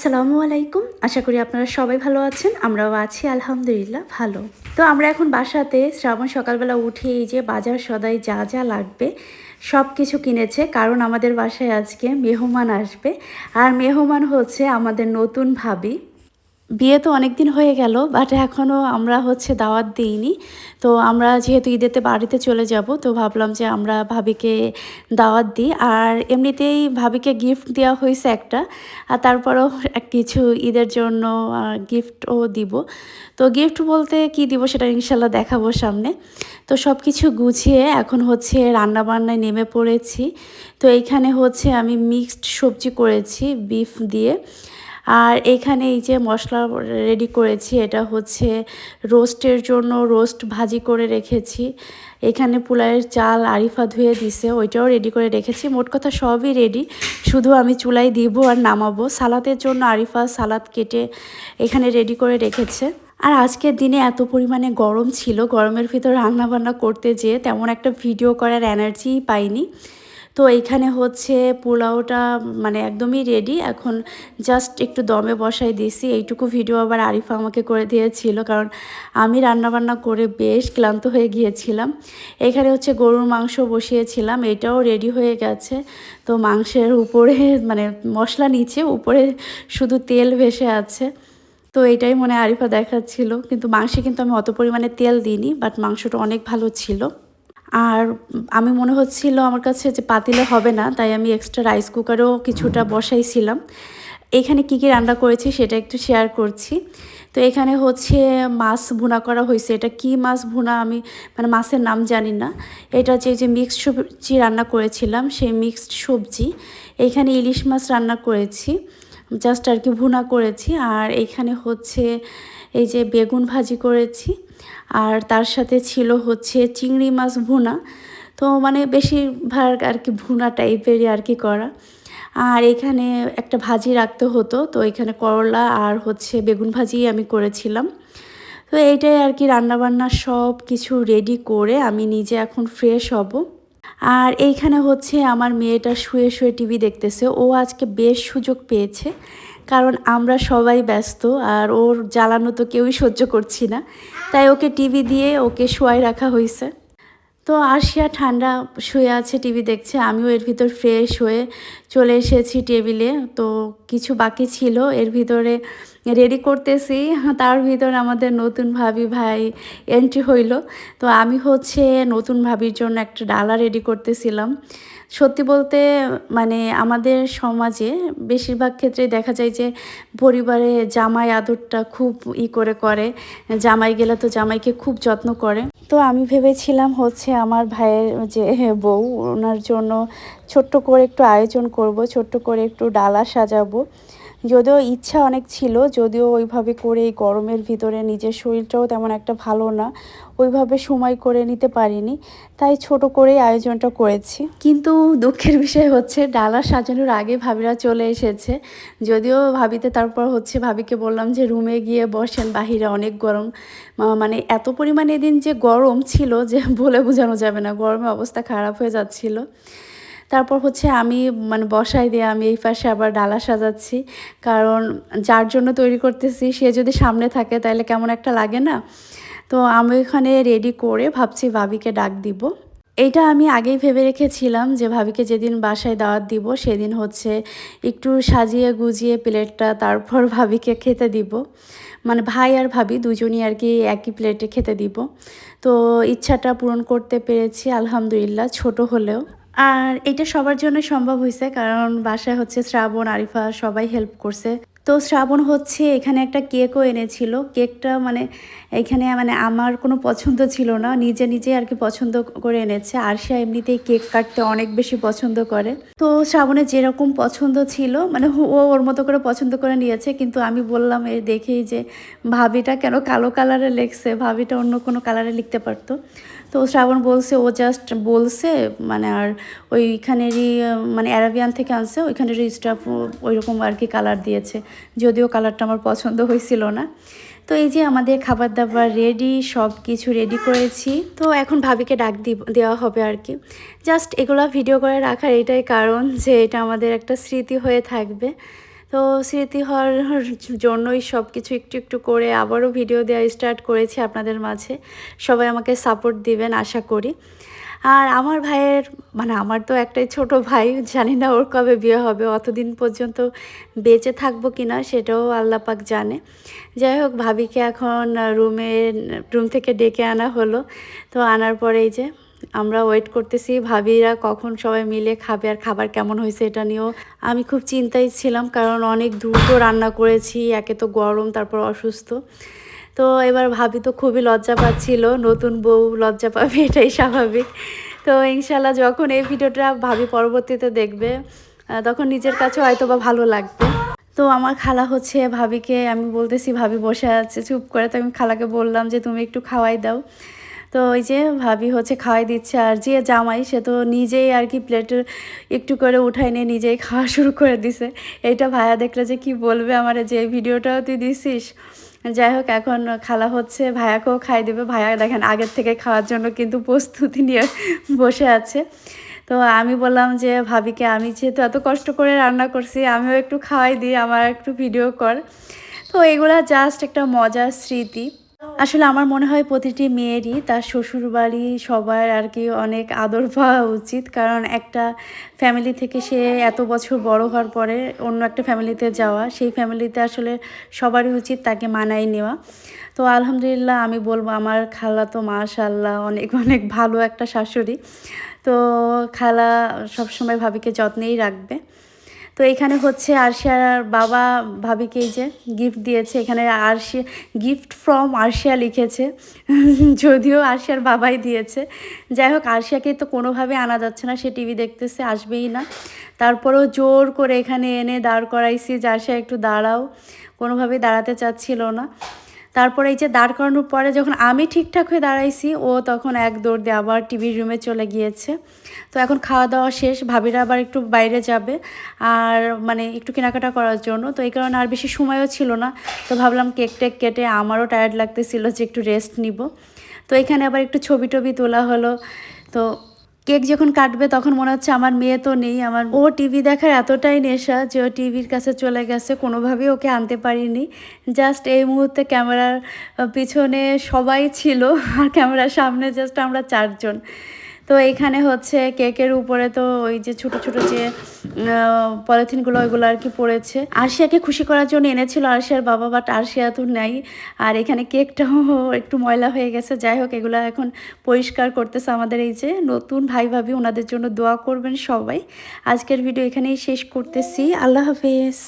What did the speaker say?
আসসালামু আলাইকুম। আশা করি আপনারা সবাই ভালো আছেন। আমরাও আছি আলহামদুলিল্লাহ ভালো। তো আমরা এখন বাসাতে শ্রাবণ সকালবেলা উঠে এই যে বাজার সদাই যা যা লাগবে সব কিছু কিনেছে, কারণ আমাদের বাসায় আজকে মেহমান আসবে। আর মেহমান হচ্ছে আমাদের নতুন ভাবি। বিয়ে তো অনেক দিন হয়ে গেল, বাট এখনও আমরা দাওয়াত দিইনি। তো আমরা যেহেতু ঈদেতে বাড়িতে চলে যাব, তো ভাবলাম যে আমরা ভাবিকে দাওয়াত দিই। আর এমনিতেই ভাবিকে গিফট দেওয়া হয়েছে একটা, আর তারপরেও কিছু ঈদের জন্য গিফটও দিব। তো গিফট বলতে কি দিব সেটা ইনশাল্লাহ দেখাবো সামনে। তো সব কিছু গুছিয়ে এখন রান্নাবান্নায় নেমে পড়েছি। তো এইখানে আমি মিক্সড সবজি করেছি বিফ দিয়ে। আর এখানে এই যে মশলা রেডি করেছি, এটা রোস্টের জন্য রোস্ট ভাজি করে রেখেছি। এখানে পোলাওয়ের চাল আরিফা ধুয়ে দিছে, ওইটাও রেডি করে রেখেছি। মোট কথা সবই রেডি, শুধু আমি চুলায় দিব আর নামাবো। সালাদের জন্য আরিফা সালাদ কেটে এখানে রেডি করে রেখেছে। আর আজকের দিনে এত পরিমাণে গরম ছিল, গরমের ভিতর রান্নাবান্না করতে যেয়ে তেমন একটা ভিডিও করার এনার্জিই পাইনি। তো এইখানে পোলাওটা একদমই রেডি, এখন জাস্ট একটু দমে বসাই দিয়েছি। এইটুকু ভিডিও আবার আরিফা আমাকে করে দিয়েছিল, কারণ আমি রান্নাবান্না করে বেশ ক্লান্ত হয়ে গিয়েছিলাম। এখানে গরুর মাংস বসিয়েছিলাম, এটাও রেডি হয়ে গেছে। তো মাংসের উপরে মশলা নিচে, উপরে শুধু তেল ভেসে আছে। তো এটাই মনে আরিফা দেখাচ্ছিল, কিন্তু মাংসে কিন্তু আমি অত পরিমাণে তেল দিইনি, বাট মাংসটা অনেক ভালো ছিল। আর আমি মনে হচ্ছিল আমার কাছে যে পাতিলে হবে না, তাই আমি এক্সট্রা রাইস কুকারেও কিছুটা বসাইছিলাম। এখানে কি কি রান্না করেছি সেটা একটু শেয়ার করছি। তো এখানে মাছ ভুনা করা হয়েছে। এটা কি মাছ ভুনা আমি মাছের নাম জানি না। এটা যে মিক্সড সবজি রান্না করেছিলাম, সেই মিক্সড সবজি। এখানে ইলিশ মাছ রান্না করেছি, জাস্ট আর কি ভুনা করেছি। আর এখানে এই যে বেগুন ভাজি করেছি, আর তার সাথে ছিল চিংড়ি মাছ ভুনা। তো বেশিরভাগ আর কি ভুনা টাইপেরই আর কি করা। আর এখানে একটা ভাজি রাখতে হতো, তো এখানে করলা আর বেগুন ভাজি আমি করেছিলাম। তো এইটাই আর কি রান্নাবান্না সব কিছু রেডি করে আমি নিজে এখন ফ্রেশ হব। আর এইখানে আমার মেয়েটা শুয়ে শুয়ে টিভি দেখতেছে। ও আজকে বেশ সুযোগ পেয়েছে, কারণ আমরা সবাই ব্যস্ত আর ওর জ্বালানো তো কেউই সহ্য করছি না, তাই ওকে টিভি দিয়ে ওকে শোয়াই রাখা হয়েছে। তো আরশিয়া ঠান্ডা শুয়ে আছে, টিভি দেখছে। আমিও এর ভিতর ফ্রেশ হয়ে চলে এসেছি টেবিলে। তো কিছু বাকি ছিল এর ভিতরে রেডি করতেছি, তার ভিতর আমাদের নতুন ভাই এন্ট্রি হইল। তো আমি নতুন ভাবির জন্য একটা ডালা রেডি করতেছিলাম। সত্যি বলতে আমাদের সমাজে বেশিরভাগ ক্ষেত্রেই দেখা যায় যে পরিবারে জামাই আদরটা খুব করে জামাই গেলে তো জামাইকে খুব যত্ন করে। তো আমি ভেবেছিলাম আমার ভাইয়ের যে বউ, ওনার জন্য ছোট্ট করে একটু আয়োজন করব, ছোট্ট করে একটু ডালা সাজাবো। যদিও ইচ্ছা অনেক ছিল, যদিও ওইভাবে করে এই গরমের ভিতরে নিজের শরীরটাও তেমন একটা ভালো না, ওইভাবে সময় করে নিতে পারিনি, তাই ছোট করেই আয়োজনটা করেছি। কিন্তু দুঃখের বিষয় ডালা সাজানোর আগে ভাবিরা চলে এসেছে। যদিও ভাবিতে তারপর ভাবিকে বললাম যে রুমে গিয়ে বসেন, বাহিরে অনেক গরম। এত পরিমাণে এদিন যে গরম ছিল যে বলে বোঝানো যাবে না, গরমে অবস্থা খারাপ হয়ে যাচ্ছিল। তারপর আমি বসাই দিয়ে আমি এই পাশে আবার ডালা সাজাচ্ছি, কারণ যার জন্য তৈরি করতেছি সে যদি সামনে থাকে তাহলে কেমন একটা লাগে না। তো আমি এখানে রেডি করে ভাবছি ভাবিকে ডাক দিব। এইটা আমি আগেই ভেবে রেখেছিলাম যে ভাবিকে যেদিন বাসায় দাওয়াত দিব সেদিন একটু সাজিয়ে গুজিয়ে প্লেটটা তারপর ভাবিকে খেতে দিব। ভাই আর ভাবি দুজনই আর কি একই প্লেটে খেতে দিব। তো ইচ্ছাটা পূরণ করতে পেরেছি আলহামদুলিল্লাহ, ছোট হলেও। আর এটা সবার জন্য সম্ভব হয়েছে, কারণ বাসায় শ্রাবণ আরিফা সবাই হেল্প করছে। তো শ্রাবণ এখানে একটা কেকও এনেছিল। কেকটা এখানে আমার কোনো পছন্দ ছিল না, নিজে নিজে আর কি পছন্দ করে এনেছে। আর সে এমনিতেই কেক কাটতে অনেক বেশি পছন্দ করে। তো শ্রাবণের যেরকম পছন্দ ছিল ও ওর মতো করে পছন্দ করে নিয়েছে। কিন্তু আমি বললাম এই দেখেই যে ভাবিটা কেন কালো কালারে লিখছে, ভাবিটা অন্য কোনো কালারে লিখতে পারতো। তো শ্রাবণ বলছে ও জাস্ট বলছে, আর ওইখানেরই অ্যারাবিয়ান থেকে আনছে, ওইখানেরই স্টাফ ওইরকম আর কি কালার দিয়েছে, যদিও কালারটা আমার পছন্দ হয়েছিল না। তো এই যে আমাদের খাবার দাবার রেডি, সব কিছু রেডি করেছি। তো এখন ভাবিকে ডাক দেওয়া হবে আর কি। জাস্ট এগুলো ভিডিও করে রাখার এটাই কারণ যে এটা আমাদের একটা স্মৃতি হয়ে থাকবে। তো তো স্মৃতি হওয়ার জন্যই সব কিছু একটু একটু করে আবারও ভিডিও দেওয়া স্টার্ট করেছি আপনাদের মাঝে। সবাই আমাকে সাপোর্ট দিবেন আশা করি। আর আমার ভাইয়ের মানে আমার তো একটাই ছোট ভাই, জানি না ওর কবে বিয়ে হবে, অতদিন পর্যন্ত বেঁচে থাকবো কি না সেটাও আল্লাহ পাক জানে। যাই হোক, ভাবিকে এখন রুম থেকে ডেকে আনা হলো। তো আনার পরে এই যে আমরা ওয়েট করতেছি ভাবিরা কখন সবাই মিলে খাবে, আর খাবার কেমন হয়েছে এটা নিয়েও আমি খুব চিন্তায় ছিলাম, কারণ অনেক দ্রুত রান্না করেছি, একে তো গরম তারপর অসুস্থ। তো এবার ভাবি তো খুবই লজ্জা পাচ্ছিল, নতুন বউ লজ্জা পাবে এটাই স্বাভাবিক। তো ইনশাল্লাহ যখন এই ভিডিওটা ভাবি পরবর্তীতে দেখবে তখন নিজের কাছে হয়তো বা ভালো লাগবে। তো আমার খালা হচ্ছে ভাবিকে, আমি বলতেছি ভাবি বসে আছে চুপ করে, তো আমি খালাকে বললাম যে তুমি একটু খাওয়াই দাও। তো ওই যে ভাবি হচ্ছে খাওয়াই দিচ্ছে, আর যে জামাই সে তো নিজেই আর কি প্লেটে একটু করে উঠাই নিয়ে নিজেই খাওয়া শুরু করে দিছে। এইটা ভাইয়া দেখলে যে কি বলবে আমার, যে এই ভিডিওটাও তুই দিছিস। যাই হোক, এখন খালা হচ্ছে ভাইয়াকেও খাই দেবে। ভাইয়া দেখেন আগের থেকে খাওয়ার জন্য কিন্তু প্রস্তুতি নিয়ে বসে আছে। তো আমি বললাম যে ভাবিকে, আমি যেহেতু এত কষ্ট করে রান্না করছি আমিও একটু খাওয়াই দিই, আমার একটু ভিডিও কর। তো এগুলা জাস্ট একটা মজার স্মৃতি। আসলে আমার মনে হয় প্রতিটি মেয়েরই তার শ্বশুরবাড়ি সবার আর কি অনেক আদর পাওয়া উচিত, কারণ একটা ফ্যামিলি থেকে সে এত বছর বড় হওয়ার পরে অন্য একটা ফ্যামিলিতে যাওয়া, সেই ফ্যামিলিতে আসলে সবারই উচিত তাকে মানায় নেওয়া। তো আলহামদুলিল্লাহ আমি বলবো আমার খালা তো মাশাআল্লাহ অনেক অনেক ভালো একটা শাশুড়ি। তো খালা সবসময় ভাবিকে যত্নেই রাখবে। তো এখানে হচ্ছে আরশিয়ার বাবা ভাবিকে এই যে গিফট দিয়েছে, এখানে আরশিয়া গিফট ফ্রম আরশিয়া লিখেছে, যদিও আরশিয়ার বাবাই দিয়েছে। যাই হোক, আরশিয়াকে তো কোনোভাবে আনা যাচ্ছে না, সে টিভি দেখতেছে, আসবেই না। তারপরেও জোর করে এখানে এনে দাঁড় করাইছি যে আরশিয়া একটু দাঁড়াও, কোনোভাবেই দাঁড়াতে চাচ্ছিল না। তারপরে এই যে দাঁড় করানোর পরে যখন আমি ঠিকঠাক হয়ে দাঁড়াইছি, ও তখন এক দৌড় দিয়ে আবার টিভির রুমে চলে গিয়েছে। তো এখন খাওয়া দাওয়া শেষ, ভাবিরা আবার একটু বাইরে যাবে আর মানে একটু কেনাকাটা করার জন্য। তো এই কারণে আর বেশি সময়ও ছিল না, তো ভাবলাম কেক টেক কেটে, আমারও টায়ার্ড লাগতেছিল যে একটু রেস্ট নিব। তো এখানে আবার একটু ছবি টবি তোলা হলো। তো কেক যখন কাটবে তখন মনে হচ্ছে আমার মেয়ে তো নেই, আমার ও টিভি দেখার এতটাই নেশা যে ও টিভির কাছে চলে গেছে, কোনোভাবেই ওকে আনতে পারিনি। জাস্ট এই মুহূর্তে ক্যামেরার পিছনে সবাই ছিল আর ক্যামেরার সামনে জাস্ট আমরা চারজন। তো এইখানে হচ্ছে কেকের উপরে তো ওই যে ছোট ছোট যে পলিথিনগুলো ওইগুলো আর কি পড়েছে, আরশিয়াকে খুশি করার জন্য এনেছিল আরশিয়ার বাবা, বাট আরশিয়া তো নাই। আর এখানে কেকটাও একটু ময়লা হয়ে গেছে। যাই হোক, এগুলো এখন পরিষ্কার করতেছে আমাদের এই যে নতুন ভাই ভাবি, ওনাদের জন্য দোয়া করবেন সবাই। আজকের ভিডিও এখানেই শেষ করতেছি, আল্লাহ হাফেজ।